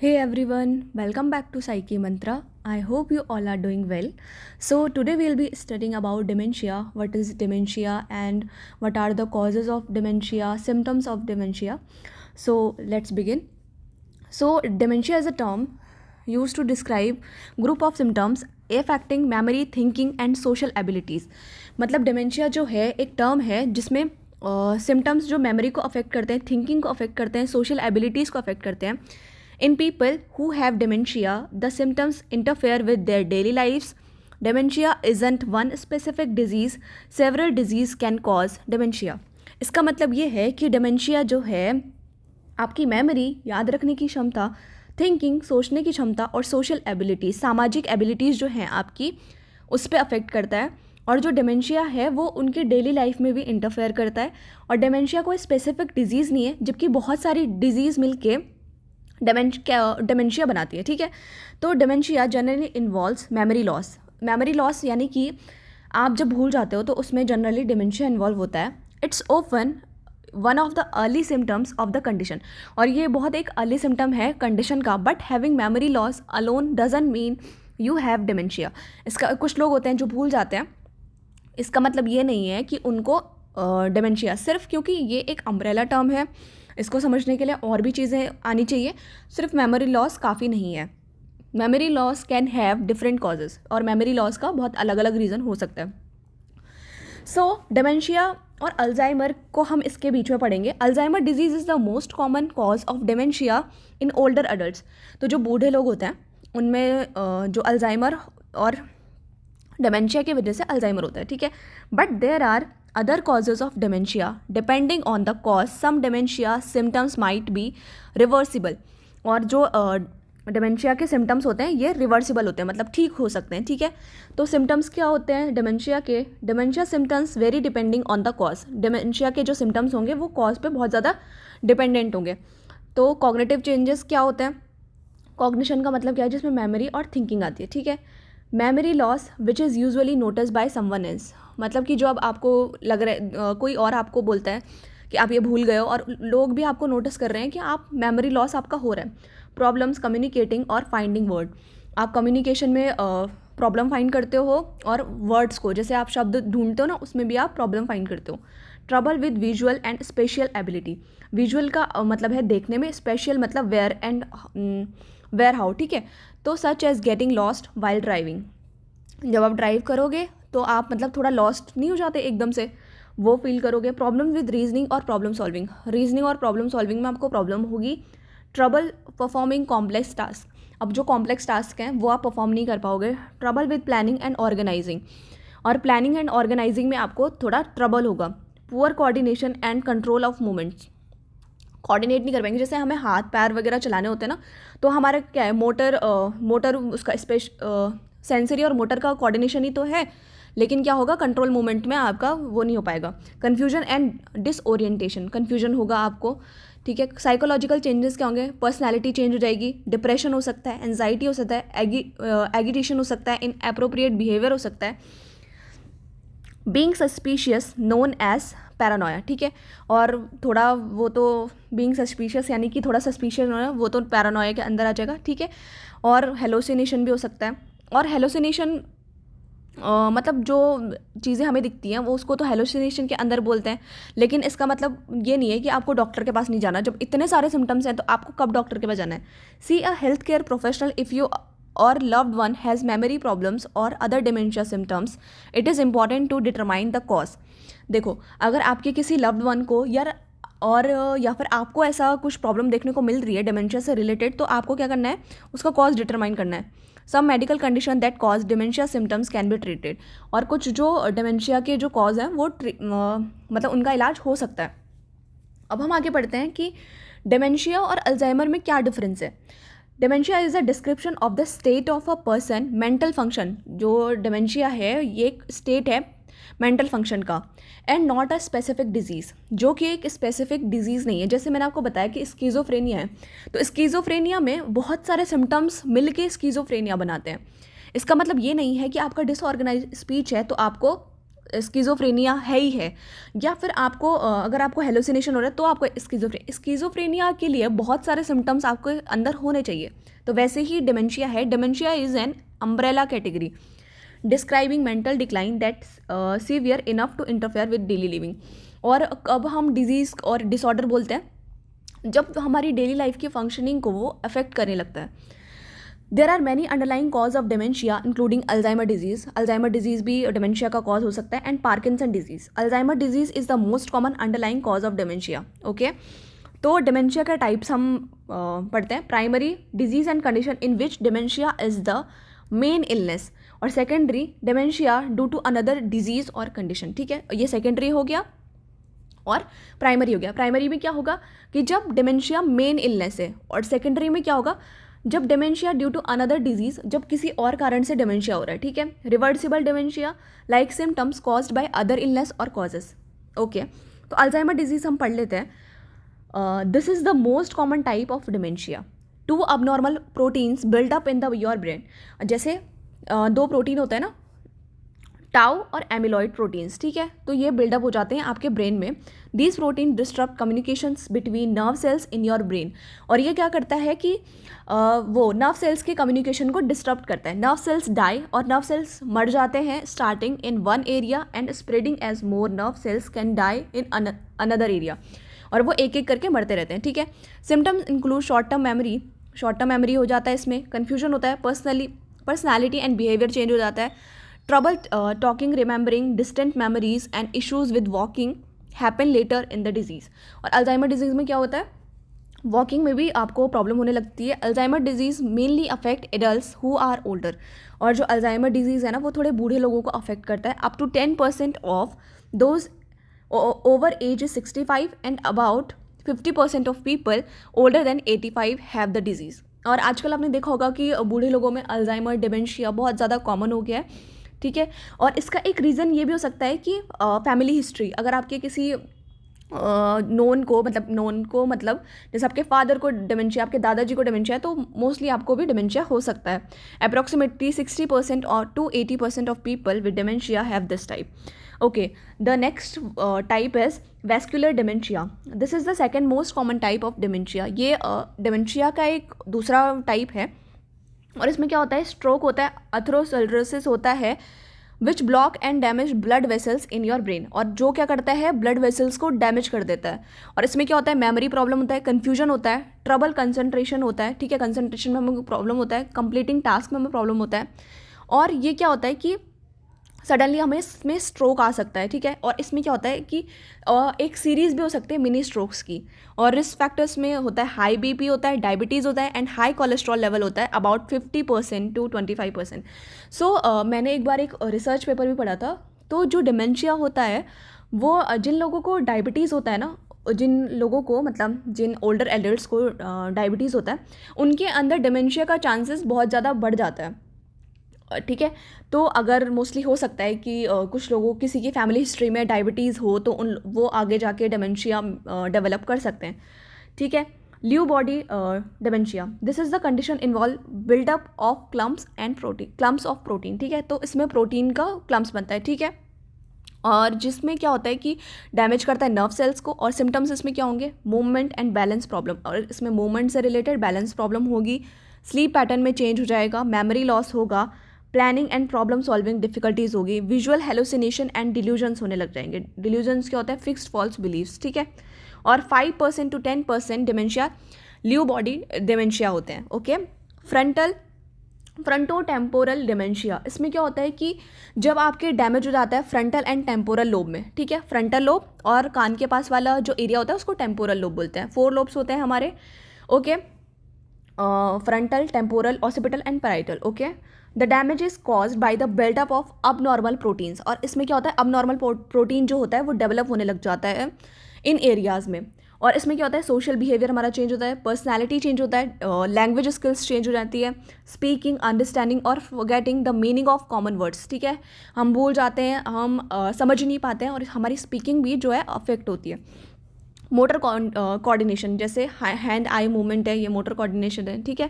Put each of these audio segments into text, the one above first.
Hey everyone, welcome back to Psyche Mantra. I hope you all are doing well. So, today we'll be studying about dementia, what is dementia, and what are the causes of dementia, symptoms of dementia. So, let's begin. So, dementia is a term used to describe group of symptoms affecting memory, thinking and social abilities. मतलब dementia जो है एक term है जिसमें symptoms जो memory को affect करते हैं, थिंकिंग को अफेक्ट करते हैं, सोशल एबिलिटीज़ को अफेक्ट करते हैं. In people who have dementia, the symptoms interfere with their daily lives. Dementia isn't one specific disease. Several disease can cause dementia. इसका मतलब ये है कि dementia जो है आपकी मेमोरी, याद रखने की क्षमता, थिंकिंग, सोचने की क्षमता और सोशल एबिलिटीज़, सामाजिक एबिलिटीज़ जो हैं आपकी, उस पर अफेक्ट करता है. और जो डेमेंशिया है वो उनकी डेली लाइफ में भी इंटरफेयर करता है. और डेमेंशिया कोई स्पेसिफिक डिजीज़ नहीं है, जबकि बहुत सारी डिजीज़ मिलके डेमेंशिया बनाती है. ठीक है, तो dementia generally involves memory loss यानी कि आप जब भूल जाते हो तो उसमें जनरली डेमेंशिया इन्वॉल्व होता है. It's often one of the early symptoms of the condition, और ये बहुत एक अर्ली सिम्टम है कंडीशन का. But having memory loss alone doesn't mean you have dementia. इसका कुछ लोग होते हैं जो भूल जाते हैं, इसका मतलब ये नहीं है कि उनको डेमेंशिया, सिर्फ क्योंकि ये एक अम्ब्रेला टर्म है, इसको समझने के लिए और भी चीज़ें आनी चाहिए. सिर्फ मेमोरी लॉस काफ़ी नहीं है. Memory loss can have different causes, और मेमोरी लॉस का बहुत अलग अलग रीज़न हो सकता है. सो डेमेंशिया और अल्जाइमर को हम इसके बीच में पढ़ेंगे. Alzheimer disease is the most common cause of dementia in older adults. तो जो बूढ़े लोग होते हैं उनमें जो अल्जाइमर और डेमेंशिया की वजह से अल्जाइमर होता है. ठीक है, but there are other causes of dementia. Depending on the cause, some dementia symptoms might be reversible. और जो डेमेंशिया के सिम्टम्स होते हैं ये रिवर्सिबल होते हैं, मतलब ठीक हो सकते हैं. ठीक है, तो सिम्टम्स क्या होते हैं डेमेंशिया के? Dementia symptoms very depending on the cause. Dementia के जो सिम्टम्स होंगे वो कॉज पे बहुत ज़्यादा डिपेंडेंट होंगे. तो कॉग्निटिव चेंजेस क्या होते हैं? कॉग्निशन का मतलब क्या है? जिसमें मेमोरी और थिंकिंग आती है. ठीक है, memory loss which is usually notice by someone else. मतलब कि जो अब आपको लग रहा है कोई और आपको बोलता है कि आप ये भूल गए हो, और लोग भी आपको नोटिस कर रहे हैं कि आप मेमोरी लॉस आपका हो रहा है. प्रॉब्लम्स कम्युनिकेटिंग और फाइंडिंग वर्ड. आप कम्युनिकेशन में प्रॉब्लम फाइंड करते हो, और वर्ड्स को, जैसे आप शब्द ढूंढते हो ना, उसमें भी आप प्रॉब्लम फाइंड करते हो. Trouble with visual and spatial ability. Visual का मतलब है देखने में, स्पेशल मतलब वेयर एंड वेयर हाउ. ठीक है, तो such as getting lost while driving. जब आप ड्राइव करोगे तो आप मतलब थोड़ा लॉस्ट नहीं हो जाते एकदम से, वो फील करोगे. प्रॉब्लम विद रीजनिंग और प्रॉब्लम सॉल्विंग. रीजनिंग और प्रॉब्लम सॉल्विंग में आपको प्रॉब्लम होगी. Trouble performing complex task. अब जो कॉम्प्लेक्स टास्क हैं वो आप परफॉर्म नहीं कर पाओगे. Trouble with planning and organizing. और प्लानिंग एंड ऑर्गेनाइजिंग में आपको थोड़ा ट्रबल होगा. Poor coordination and control of movements. Coordinate नहीं कर पाएंगे. जैसे हमें हाथ पैर वगैरह चलाने होते हैं ना, तो हमारे क्या है, मोटर उसका सेंसरी और मोटर का कोऑर्डिनेशन ही तो है, लेकिन क्या होगा, कंट्रोल मूवमेंट में आपका वो नहीं हो पाएगा. Confusion and disorientation. कन्फ्यूजन होगा आपको. ठीक है, साइकोलॉजिकल चेंजेस क्या होंगे? पर्सनैलिटी चेंज हो जाएगी, डिप्रेशन हो सकता है, एंजाइटी हो सकता है, एगिटेशन हो सकता है, इनएप्रोप्रिएट बिहेवियर हो सकता है. Being suspicious known as paranoia. ठीक है, और थोड़ा वो तो बीइंग सस्पिशियस यानी कि थोड़ा सस्पिशियस होना, वो तो पैरानोया के अंदर आ जाएगा. ठीक है, और हेलोसिनेशन भी हो सकता है. और हेलोसिनेशन मतलब जो चीज़ें हमें दिखती हैं वो उसको तो हेलोसिनेशन के अंदर बोलते हैं, लेकिन इसका मतलब ये नहीं है कि आपको डॉक्टर के पास नहीं जाना. जब इतने सारे सिम्टम्स हैं तो आपको कब डॉक्टर के पास जाना है? See a health care professional if you or loved one has memory problems or other dementia symptoms. It is important to determine the cause. देखो, अगर आपके किसी loved one को या फिर आपको ऐसा कुछ प्रॉब्लम देखने को मिल रही है डेमेंशिया से रिलेटेड, तो आपको क्या करना है? उसका कॉज डिटरमाइन करना है. Some medical condition that cause dementia symptoms can be treated. और कुछ जो डेमेंशिया के जो कॉज हैं वो मतलब उनका इलाज हो सकता है. अब हम आगे पढ़ते हैं कि डेमेंशिया और अल्जाइमर में क्या डिफरेंस है. Dementia is a description of the state of a person mental function. जो डेमेंशिया है ये एक स्टेट है मेंटल फंक्शन का, and not a specific disease. जो कि एक स्पेसिफिक डिजीज़ नहीं है. जैसे मैंने आपको बताया कि स्किज़ोफ्रेनिया है, तो स्किज़ोफ्रेनिया में बहुत सारे सिम्टम्स मिल के स्किज़ोफ्रेनिया बनाते हैं. इसका मतलब ये नहीं है कि आपका डिसऑर्गेनाइज स्पीच है तो आपको स्किज़ोफ्रेनिया है ही है, या फिर आपको अगर आपको हेलुसिनेशन हो रहा है तो आपको स्किज़ोफ्रेनिया के लिए बहुत सारे सिम्टम्स आपको अंदर होने चाहिए। तो वैसे ही डिमेंशिया है। Dementia is an umbrella category describing mental decline that severe enough to interfere with daily living. और अब हम डिजीज़ और डिसऑर्डर बोलते हैं जब हमारी डेली लाइफ की फंक्शनिंग को वो अफेक्ट करने लगता है। There are many underlying cause of dementia including Alzheimer disease. Alzheimer disease भी डिमेंशिया का कॉज हो सकता है, and Parkinson disease. Alzheimer disease is the most common underlying cause of dementia. Okay, तो डिमेंशिया का टाइप्स हम पढ़ते हैं। Primary disease and condition in which dementia is the main illness, और secondary dementia due to another disease or condition. ठीक है, ये secondary हो गया और प्राइमरी हो गया। प्राइमरी में क्या होगा कि जब डिमेंशिया मेन इलनेस है, और सेकेंडरी में क्या होगा जब dementia due to another disease, जब किसी और कारण से डिमेंशिया हो रहा है। ठीक है, reversible dementia like symptoms caused by other illness और कॉजेस। ओके, तो अल्जाइमर डिजीज हम पढ़ लेते हैं। This is the most common type of dementia. 2 abnormal proteins build up in the your brain. जैसे 2 प्रोटीन होते हैं ना, टाउ और एमिलॉइड प्रोटीन्स। ठीक है, तो ये बिल्डअप हो जाते हैं आपके ब्रेन में। These protein disturb communications between nerve cells in your brain. और ये क्या करता है कि वो नर्व सेल्स के कम्युनिकेशन को डिस्टर्ब करता है। नर्व सेल्स डाई, और नर्व सेल्स मर जाते हैं starting in one area and spreading as more nerve cells can die in another area. और वो एक एक करके मरते रहते हैं। ठीक है, symptoms include short term memory हो जाता है, इसमें कन्फ्यूजन होता है, पर्सनैलिटी एंड बिहेवियर चेंज हो जाता है, trouble talking, remembering distant memories and issues with walking happen later in the disease. और अल्जाइमर डिजीज़ में क्या होता है, वॉकिंग में भी आपको प्रॉब्लम होने लगती है। Alzheimer disease mainly affect adults who are older. और जो अल्जाइमर डिजीज़ है ना, वो थोड़े बूढ़े लोगों को अफेक्ट करता है। Up to 10% of those over age 65 and about 50% of people older than 85 have the disease. और आजकल आपने देखा होगा कि बूढ़े लोगों में अल्जाइमर डिमेंशिया बहुत ज़्यादा कॉमन हो गया है। ठीक है, और इसका एक रीज़न ये भी हो सकता है कि फैमिली हिस्ट्री। अगर आपके किसी नोन को मतलब जैसे आपके फादर को डिमेंशिया, आपके दादाजी को डिमेंशिया है, तो मोस्टली आपको भी डिमेंशिया हो सकता है। Approximately 60% or to 80% of people with dementia have this type. Okay, the next type is vascular dementia. This is the second most common type of dementia. ये डिमेंशिया का एक दूसरा टाइप है, और इसमें क्या होता है, स्ट्रोक होता है, अथेरोस्क्लेरोसिस होता है, which block and damage blood vessels in your brain. और जो क्या करता है, ब्लड वेसल्स को डैमेज कर देता है। और इसमें क्या होता है, मेमोरी प्रॉब्लम होता है, कन्फ्यूजन होता है, ट्रबल कंसंट्रेशन होता है। ठीक है, कंसंट्रेशन में हमें प्रॉब्लम होता है, कंप्लीटिंग टास्क में हमें प्रॉब्लम होता है। और ये क्या होता है कि सडनली हमें इसमें स्ट्रोक आ सकता है। ठीक है, और इसमें क्या होता है कि एक सीरीज़ भी हो सकती है मिनी स्ट्रोक्स की। और रिस्क फैक्टर्स में होता है हाई बीपी होता है, डायबिटीज़ होता है, एंड हाई कोलेस्ट्रॉल लेवल होता है अबाउट 50% टू 25%। सो मैंने एक बार एक रिसर्च पेपर भी पढ़ा था। तो जो डिमेंशिया होता है वो जिन लोगों को डायबिटीज़ होता है ना, जिन लोगों को मतलब जिन ओल्डर एडल्ट्स को डायबिटीज़ होता है, उनके अंदर डिमेंशिया का चांसेस बहुत ज़्यादा बढ़ जाता है। ठीक है, तो अगर मोस्टली हो सकता है कि कुछ लोगों किसी की फैमिली हिस्ट्री में डायबिटीज़ हो, तो वो आगे जाके डिमेंशिया डेवलप कर सकते हैं। ठीक है, Lewy body dementia, this is the condition involve buildup of clumps of protein. ठीक है, तो इसमें प्रोटीन का क्लम्प्स बनता है। ठीक है, और जिसमें क्या होता है कि डैमेज करता है नर्व सेल्स को। और सिम्टम्स इसमें क्या होंगे, मूवमेंट एंड बैलेंस प्रॉब्लम, और इसमें मूवमेंट से रिलेटेड बैलेंस प्रॉब्लम होगी, स्लीप पैटर्न में चेंज हो जाएगा, मेमोरी लॉस होगा, planning and problem solving difficulties होगी, विजुअल हेलुसिनेशन एंड डिल्यूजन्स होने लग जाएंगे। डिल्यूजन्स क्या होता है, फिक्स्ड फॉल्स बिलीव्स। ठीक है, और 5% टू 10% डिमेंशिया ल्यू बॉडी डिमेंशिया होते हैं। ओके, फ्रंटोटेम्पोरल डिमेंशिया, इसमें क्या होता है कि जब आपके डैमेज हो जाता है फ्रंटल एंड टेम्पोरल लोब में। ठीक है, फ्रंटल लोब और कान के पास वाला जो एरिया होता है उसको टेम्पोरल लोब बोलते हैं। 4 लोब्स होते हैं हमारे। Okay, frontal, temporal, occipital and parietal. Okay, the damage is caused by the buildup of abnormal proteins. और इसमें क्या होता है, अबनॉर्मल प्रोटीन जो होता है वो डेवलप होने लग जाता है इन एरियाज़ में। और इसमें क्या होता है, सोशल बिहेवियर हमारा चेंज होता है, पर्सनैलिटी चेंज होता है, लैंग्वेज स्किल्स चेंज हो जाती है, स्पीकिंग, अंडरस्टैंडिंग और forgetting the meaning of common words. ठीक है, हम भूल जाते हैं, हम समझ नहीं पाते हैं, और हमारी स्पीकिंग भी जो है अफेक्ट होती है। मोटर कोऑर्डिनेशन, जैसे हैंड आई मूवमेंट है, ये मोटर कोऑर्डिनेशन है। ठीक है,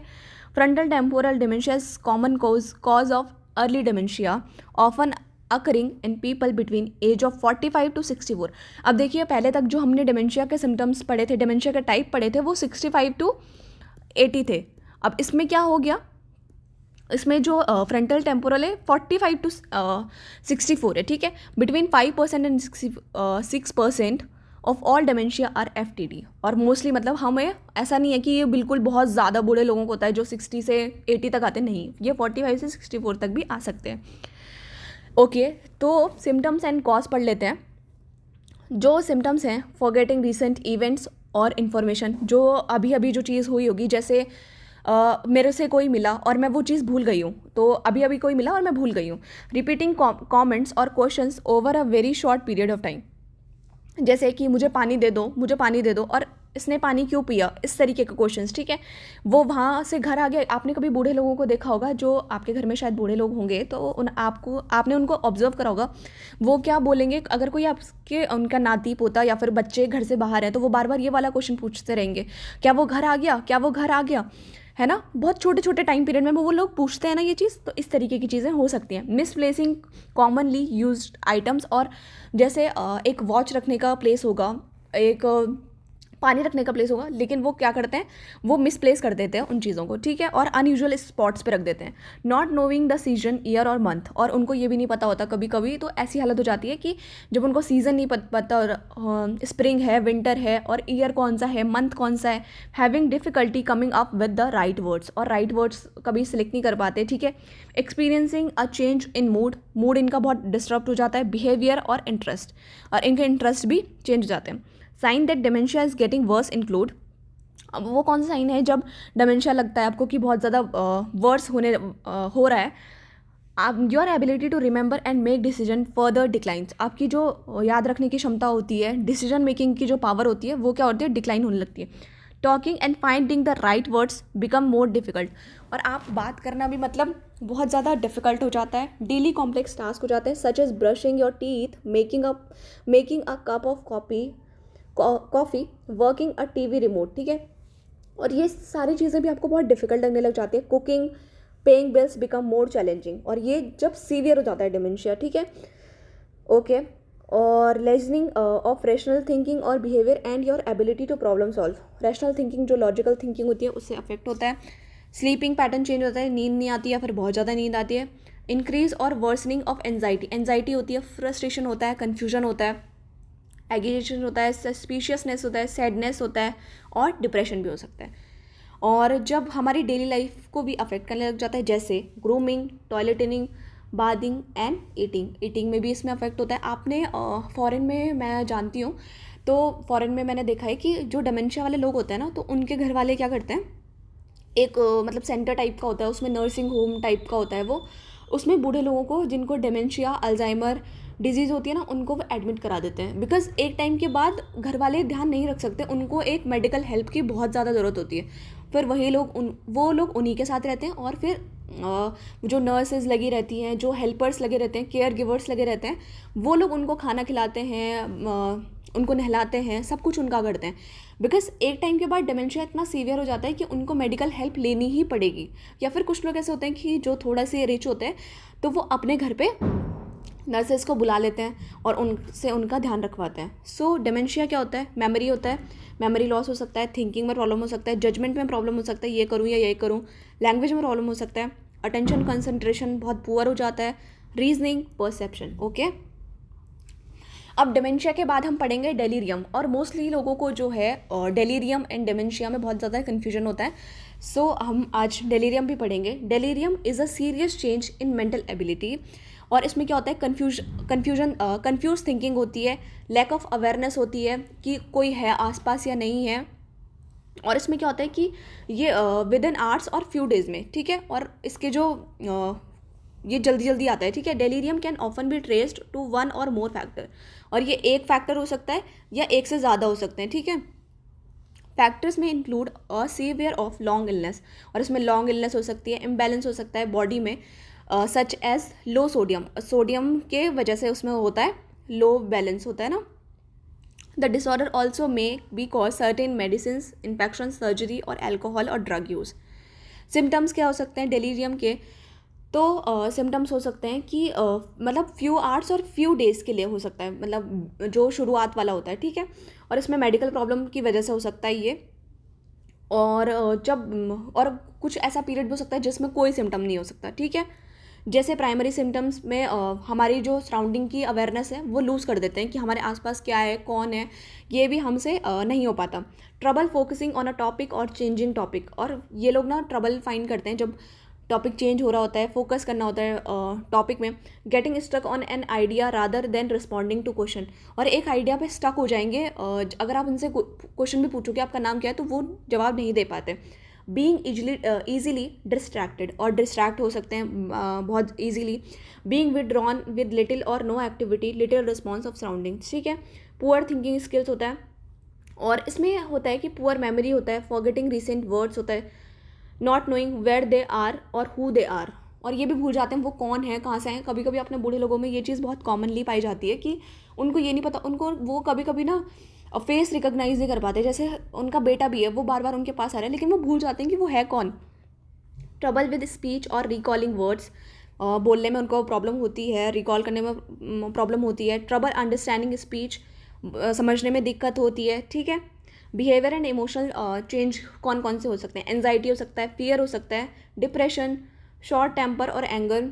frontal temporal dementia is common cause of early dementia, often occurring in people between age of 45 to 64। अब देखिए पहले तक जो हमने डिमेंशिया के सिम्टम्स पढ़े थे, डिमेंशिया के टाइप पढ़े थे, वो 65 to 80 थे। अब इसमें क्या हो गया, इसमें जो फ्रंटल टेम्पोरल है 45 to 64 है, ठीक है। Between 5% and 6% of all dementia are FTD। और मोस्टली मतलब हमें ऐसा नहीं है कि ये बिल्कुल बहुत ज़्यादा बूढ़े लोगों को होता है जो 60 से 80 तक आते, नहीं, ये 45 से 64 तक भी आ सकते हैं। ओके, तो सिम्टम्स एंड कॉज पढ़ लेते हैं। जो सिम्टम्स हैं, फॉरगेटिंग रिसेंट इवेंट्स और इन्फॉर्मेशन, जो अभी अभी जो चीज़ हुई होगी, जैसे मेरे से कोई मिला और मैं वो चीज़ भूल गई हूँ, तो अभी अभी कोई मिला और मैं भूल गई हूँ। रिपीटिंग कॉमेंट्स और questions over a very short period of time, जैसे कि मुझे पानी दे दो, मुझे पानी दे दो, और इसने पानी क्यों पिया, इस तरीके के क्वेश्चंस, ठीक है। वो वहाँ से घर आ गया। आपने कभी बूढ़े लोगों को देखा होगा, जो आपके घर में शायद बूढ़े लोग होंगे, तो आपने उनको ऑब्जर्व करा होगा, वो क्या बोलेंगे, अगर कोई आपके उनका नाती पोता या फिर बच्चे घर से बाहर हैं, तो वो बार बार ये वाला क्वेश्चन पूछते रहेंगे, क्या वो घर आ गया, क्या वो घर आ गया, है ना। बहुत छोटे छोटे टाइम पीरियड में वो लोग पूछते हैं ना ये चीज़, तो इस तरीके की चीज़ें हो सकती हैं। मिसप्लेसिंग कॉमनली यूज्ड आइटम्स, और जैसे एक वॉच रखने का प्लेस होगा, एक पानी रखने का प्लेस होगा, लेकिन वो क्या करते हैं, वो मिसप्लेस कर देते हैं उन चीज़ों को, ठीक है, और अनयूजुअल स्पॉट्स पे रख देते हैं। Not knowing the season, year और मंथ, और उनको ये भी नहीं पता होता कभी कभी, तो ऐसी हालत हो जाती है कि जब उनको सीज़न नहीं पता, और स्प्रिंग है, विंटर है, और ईयर कौन सा है, मंथ कौन सा है। Having difficulty coming up with the right words, और राइट वर्ड्स कभी सिलेक्ट नहीं कर पाते, ठीक है। Experiencing a change in mood इनका बहुत डिस्टर्ब हो जाता है। बिहेवियर और इंटरेस्ट, और इनके इंटरेस्ट भी चेंज हो जाते हैं। Sign that dementia is getting worse include, अब वो कौन सा साइन है जब डिमेंशिया लगता है आपको कि बहुत ज़्यादा वर्स हो रहा है। आप your ability to remember and make decision further declines, आपकी जो याद रखने की क्षमता होती है, डिसीजन मेकिंग की जो पावर होती है, वो क्या होती है, डिक्लाइन होने लगती है। Talking and finding the right words become more difficult, और आप बात करना भी मतलब बहुत ज़्यादा डिफिकल्ट हो जाता है। डेली कॉम्प्लेक्स टास्क हो जाते हैं, such as brushing your teeth, making a cup of coffee, working a TV remote, ठीक है। और ये सारी चीज़ें भी आपको बहुत डिफिकल्ट लगने लग जाती है। Cooking, paying bills become more challenging, और ये जब सीवियर हो जाता है डिमेंशिया, ठीक है। ओके, और लेजनिंग ऑफ रैशनल थिंकिंग और behaviour and your ability to problem solve, rational thinking जो लॉजिकल थिंकिंग होती है उससे अफेक्ट होता है। स्लीपिंग पैटर्न चेंज होता है, नींद नहीं आती या फिर बहुत ज़्यादा नींद आती है। इंक्रीज और वर्सनिंग ऑफ एंजाइटी होती है, फ्रस्ट्रेशन होता है, कन्फ्यूजन होता है, एगिटेशन होता है, सस्पिशियसनेस होता है, सैडनेस होता है, और डिप्रेशन भी हो सकता है। और जब हमारी डेली लाइफ को भी अफेक्ट करने लग जाता है, जैसे grooming, toileting, bathing and eating में भी इसमें अफेक्ट होता है। आपने फॉरेन में, मैं जानती हूँ, तो फॉरेन में मैंने देखा है कि जो डिमेंशिया वाले लोग होते हैं ना, तो उनके घर वाले क्या करते हैं, एक मतलब सेंटर टाइप का होता है, उसमें नर्सिंग होम टाइप का होता है वो, उसमें बूढ़े लोगों को जिनको डिमेंशिया, अल्जाइमर डिजीज़ होती है ना, उनको वो एडमिट करा देते हैं। बिकॉज एक टाइम के बाद घर वाले ध्यान नहीं रख सकते, उनको एक मेडिकल हेल्प की बहुत ज़्यादा ज़रूरत होती है। फिर वही लोग वो लोग उन्हीं के साथ रहते हैं, और फिर जो नर्सेज लगी रहती हैं, जो हेल्पर्स लगे रहते हैं, केयर गिवर्स लगे रहते हैं, वो लोग उनको खाना खिलाते हैं, उनको नहलाते हैं, सब कुछ उनका करते हैं। बिकॉज एक टाइम के बाद डिमेंशिया इतना सीवियर हो जाता है कि उनको मेडिकल हेल्प लेनी ही पड़ेगी। या फिर कुछ लोग ऐसे होते हैं कि जो थोड़ा से रिच होते हैं, तो वो अपने घर पे नर्सेज को बुला लेते हैं और उनसे उनका ध्यान रखवाते हैं। सो डिमेंशिया क्या होता है, मेमोरी होता है, मेमोरी लॉस हो सकता है, थिंकिंग में प्रॉब्लम हो सकता है, जजमेंट में प्रॉब्लम हो सकता है, ये करूँ या ये करूँ, लैंग्वेज में प्रॉब्लम हो सकता है, अटेंशन कंसंट्रेशन बहुत पुअर हो जाता है, रीजनिंग, परसेप्शन। ओके, अब डिमेंशिया के बाद हम पढ़ेंगे डेलीरियम, और मोस्टली लोगों को जो है डेलीरियम एंड डिमेंशिया में बहुत ज़्यादा कन्फ्यूजन होता है। सो हम आज डेलीरियम भी पढ़ेंगे। Delirium is a serious change in mental ability, और इसमें क्या होता है, कन्फ्यूज थिंकिंग होती है, लैक ऑफ अवेयरनेस होती है कि कोई है आसपास या नहीं है, और इसमें क्या होता है कि ये विद इन आवर्स और फ्यू डेज में, ठीक है। और इसके जो ये जल्दी जल्दी आता है, ठीक है। Delirium can often be traced to one or more factor, और ये एक फैक्टर हो सकता है या एक से ज़्यादा हो सकते हैं, ठीक है। फैक्टर्स में include a severe of long illness, और इसमें लॉन्ग इलनेस हो सकती है, इम्बैलेंस हो सकता है बॉडी में, सच एज लो सोडियम के वजह से उसमें होता है लो बैलेंस होता है ना। The disorder also may be cause certain medicine, infection, surgery और एल्कोहल और ड्रग यूज़। सिम्टम्स क्या हो सकते हैं डेलीरियम के, तो सिम्टम्स हो सकते हैं कि मतलब फ्यू आवर्स और फ्यू डेज़ के लिए हो सकता है, मतलब जो शुरुआत वाला होता है, ठीक है। और इसमें मेडिकल प्रॉब्लम की वजह से हो सकता है ये। और और कुछ ऐसा पीरियड भी हो सकता है जिसमें कोई सिम्टम नहीं हो सकता, ठीक है। जैसे प्राइमरी सिम्टम्स में हमारी जो सराउंडिंग की अवेयरनेस है वो लूज़ कर देते हैं कि हमारे आसपास क्या है, कौन है, ये भी हमसे नहीं हो पाता। Trouble focusing on a topic और चेंजिंग टॉपिक, और ये लोग ना ट्रबल फाइंड करते हैं जब टॉपिक चेंज हो रहा होता है, फोकस करना होता है टॉपिक में। Getting stuck on an idea rather than responding to question, और एक आइडिया पे स्टक हो जाएंगे। अगर आप उनसे क्वेश्चन भी पूछोगे आपका नाम क्या है तो वो जवाब नहीं दे पाते। बीइंग ईजिली डिस्ट्रैक्टेड, और डिस्ट्रैक्ट हो सकते हैं बहुत easily. Being withdrawn with little or no activity, little response of surroundings, ठीक है। पुअर थिंकिंग स्किल्स होता है, और इसमें होता है कि पुअर मेमोरी होता है, फॉरगेटिंग रिसेंट वर्ड्स होता है, not knowing where they are or who they are, और ये भी भूल जाते हैं वो कौन है, कहाँ से हैं। कभी कभी अपने बूढ़े लोगों में ये चीज़ बहुत कॉमनली पाई जाती है कि उनको ये नहीं पता, उनको वो कभी कभी ना फेस रिकॉग्नाइज नहीं कर पाते। जैसे उनका बेटा भी है, वो बार बार उनके पास आ रहा है लेकिन वो भूल जाते हैं कि वो है कौन। ट्रबल विद स्पीच और रिकॉलिंग वर्ड्स, बोलने में उनको प्रॉब्लम होती है, रिकॉल करने में प्रॉब्लम होती है। ट्रबल अंडरस्टैंडिंग स्पीच, समझने में दिक्कत होती है, ठीक है। बिहेवियर एंड इमोशनल चेंज कौन कौन से हो सकते हैं? एंजाइटी हो सकता है, फियर हो सकता है, डिप्रेशन, शॉर्ट टेम्पर और anger,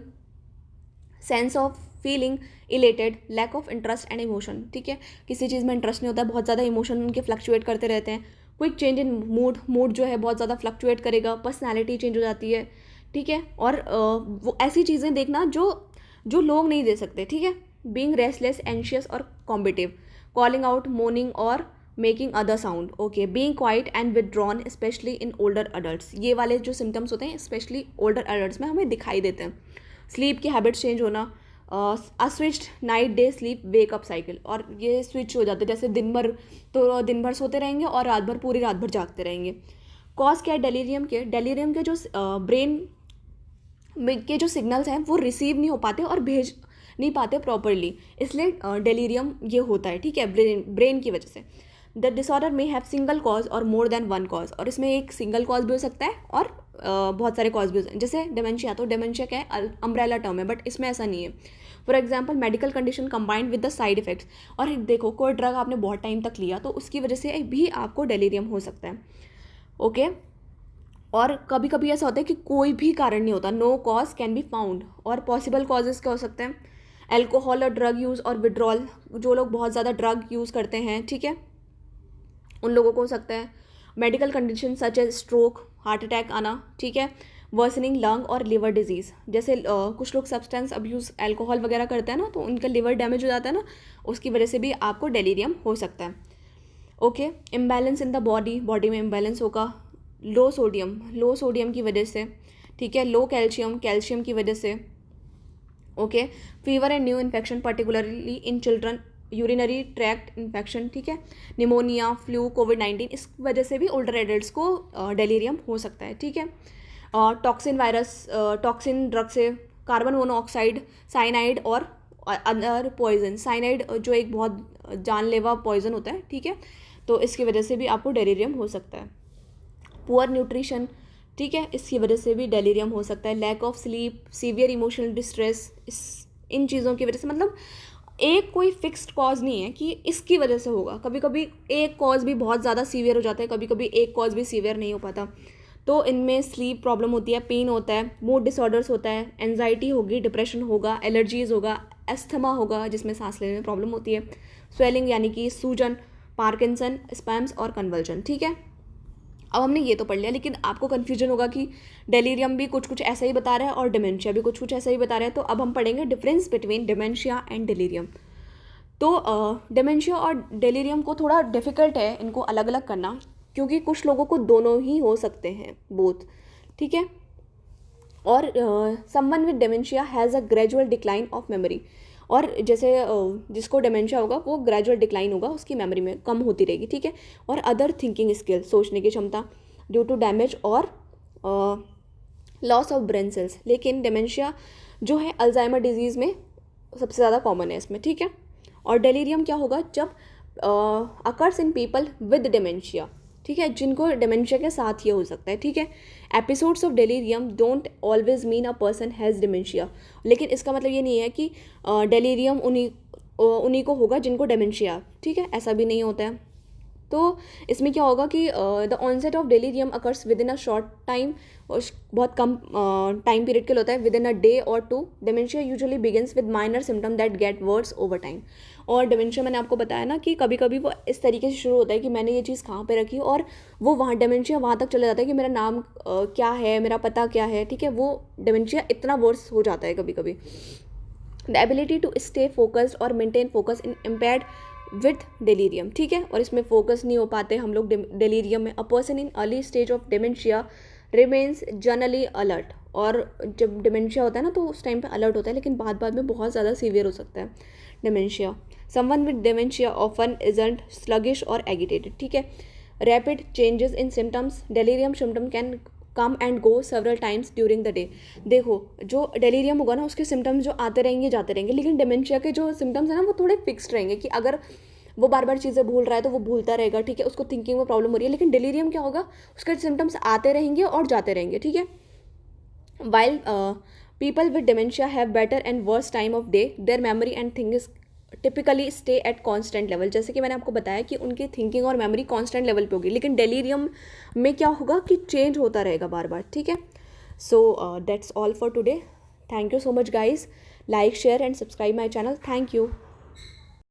sense of feeling elated, lack of interest and emotion, ठीक है। किसी चीज़ में इंटरेस्ट नहीं होता, बहुत ज़्यादा इमोशन उनके फ्लक्चुएट करते रहते हैं। Quick change in mood, mood जो है बहुत ज़्यादा फ्लक्चुएट करेगा। पर्सनैलिटी चेंज हो जाती है, ठीक है। और वो ऐसी चीज़ें देखना जो जो लोग नहीं दे सकते, ठीक है। बीइंग रेस्टलेस, एंशियस और कॉम्पिटिव, कॉलिंग आउट, मोर्निंग और making other sound, okay. Being quiet and withdrawn specially in older adults, ये वाले जो सिम्टम्स होते हैं स्पेशली ओल्डर अडल्ट्स में हमें दिखाई देते हैं। स्लीप की हैबिट्स चेंज होना, a switched night day sleep wake up cycle, और ये स्विच हो जाते हैं, जैसे दिन भर सोते रहेंगे और रात भर पूरी रात भर जागते रहेंगे। कॉज क्या है डेलीरियम के? डेलीरियम के जो ब्रेन के जो सिग्नल्स हैं वो रिसीव नहीं हो पाते और भेज नहीं पाते प्रॉपरली, इसलिए डेलीरियम ये होता है, ठीक है, ब्रेन की वजह से। द डिसऑर्डर में हैव सिंगल कॉज और मोर देन वन कॉज, और इसमें एक सिंगल कॉज भी हो सकता है और बहुत सारे कॉज भी हो सकते हैं। जैसे डिमेंशिया, तो डिमेंशिया क्या है? अम्ब्रेला टर्म है, बट इसमें ऐसा नहीं है। For example medical condition combined with the side effects, और देखो कोई ड्रग आपने बहुत टाइम तक लिया तो उसकी वजह से भी आपको डेलीरियम हो सकता है, ओके। और कभी कभी ऐसा होता है कि कोई भी कारण नहीं होता, no cause can be found. और पॉसिबल कॉजेज़ क्या हो सकते हैं? एल्कोहल और ड्रग यूज़ और विड्रॉल, जो लोग बहुत ज़्यादा ड्रग यूज़ करते हैं, ठीक है, उन लोगों को हो सकता है। Medical condition such as stroke, heart attack आना, ठीक है। वर्सनिंग लंग और लिवर डिजीज़, जैसे कुछ लोग सब्सटेंस अब्यूज़, अल्कोहल वगैरह करते हैं ना, तो उनका लिवर डैमेज हो जाता है ना, उसकी वजह से भी आपको डेलीरियम हो सकता है, okay. Imbalance in the body, body में इम्बैलेंस होगा। लो सोडियम की वजह से, ठीक है। लो कैल्शियम की वजह से, okay. Fever and new infection particularly in children, urinary tract infection, ठीक है। निमोनिया, फ्लू, कोविड-19, इस वजह से भी ओल्डर एडल्ट्स को डेलीरियम हो सकता है, ठीक है। टॉक्सिन वायरस, टॉक्सिन ड्रग से, कार्बन मोनोऑक्साइड, साइनाइड और अदर पॉइजन। साइनाइड जो एक बहुत जानलेवा पॉइजन होता है, ठीक है, तो इसकी वजह से भी आपको डेलीरियम हो सकता है। पुअर न्यूट्रिशन, ठीक है, इसकी वजह से भी डेलीरियम हो सकता है। Lack of sleep, severe emotional distress, इन चीज़ों की वजह से, मतलब एक कोई फिक्स्ड कॉज नहीं है कि इसकी वजह से होगा। कभी कभी एक कॉज भी बहुत ज़्यादा सीवियर हो जाता है, कभी कभी एक कॉज भी सीवियर नहीं हो पाता। तो इनमें स्लीप प्रॉब्लम होती है, पेन होता है, मूड डिसऑर्डर्स होता है, एंजाइटी होगी, डिप्रेशन होगा, एलर्जीज़ होगा, एस्थमा होगा जिसमें सांस लेने में प्रॉब्लम होती है, स्वेलिंग यानी कि सूजन, पार्किंसन, स्पैम्स और कन्वल्जन, ठीक है। अब हमने ये तो पढ़ लिया, लेकिन आपको कन्फ्यूजन होगा कि डेलीरियम भी कुछ कुछ ऐसा ही बता रहा है और डिमेंशिया भी कुछ कुछ ऐसा ही बता रहा है। तो अब हम पढ़ेंगे difference between dementia and delirium. तो डिमेंशिया और डेलीरियम को थोड़ा डिफ़िकल्ट है इनको अलग अलग करना, क्योंकि कुछ लोगों को दोनों ही हो सकते हैं, बोथ, ठीक है। और someone with dementia has a gradual decline of memory, और जैसे जिसको डिमेंशिया होगा वो ग्रेजुअल डिक्लाइन होगा, उसकी मेमोरी में कम होती रहेगी, ठीक है। और अदर थिंकिंग स्किल, सोचने की क्षमता, ड्यू टू डैमेज और लॉस ऑफ ब्रेन सेल्स। लेकिन डिमेंशिया जो है अल्जाइमर डिजीज़ में सबसे ज़्यादा कॉमन है इसमें, ठीक है। और डेलीरियम क्या होगा? जब occurs in people with dementia, ठीक है, जिनको डिमेंशिया के साथ ये हो सकता है, ठीक है। Episodes of delirium don't always mean a person has dementia, लेकिन इसका मतलब ये नहीं है कि डेलीरियम उन्हीं को होगा जिनको डिमेंशिया, ठीक है, ऐसा भी नहीं होता है। तो इसमें क्या होगा कि the onset of delirium occurs within a short time, बहुत कम टाइम पीरियड के लिए होता है, within a day or two. Dementia usually begins with minor symptom that get worse over time. और डिमेंशिया मैंने आपको बताया ना कि कभी कभी वो इस तरीके से शुरू होता है कि मैंने ये चीज़ कहाँ पे रखी, और वो वहाँ डिमेंशिया वहाँ तक चला जाता है कि मेरा नाम क्या है, मेरा पता क्या है, ठीक है। वो डिमेंशिया इतना वर्स हो जाता है कभी कभी। The ability to stay focused or maintain focus in impaired with delirium, ठीक है। और इसमें फोकस नहीं हो पाते हम लोग डेलीरियम में। A person in early stage of dementia remains generally alert, और जब डिमेंशिया होता है ना तो उस टाइम पे अलर्ट होता है, लेकिन बाद में बहुत ज़्यादा सीवियर हो सकता है dementia. Someone with dementia often isn't sluggish और एगिटेटेड, ठीक है। Rapid changes in symptoms, delirium symptom can come and go several times during the day. देखो, जो डेलीरियम होगा ना उसके सिम्टम्स जो आते रहेंगे जाते रहेंगे, लेकिन डिमेंशिया के जो सिम्टम्स हैं ना वो थोड़े फिक्स्ड रहेंगे, कि अगर वो बार बार चीज़ें भूल रहा है तो वो भूलता रहेगा, ठीक है, उसको थिंकिंग में प्रॉब्लम हो रही है। लेकिन डिलीरियम क्या होगा, उसके सिम्टम्स आते रहेंगे और जाते रहेंगे, ठीक है। While people with dementia have better and worse time of day, their memory and things typically stay at constant level. जैसे कि मैंने आपको बताया कि उनकी थिंकिंग और मेमोरी कांस्टेंट लेवल पे होगी, लेकिन डेलीरियम में क्या होगा कि चेंज होता रहेगा बार बार, ठीक है। So that's all for today. Thank you so much guys. Like share and subscribe my channel. Thank you.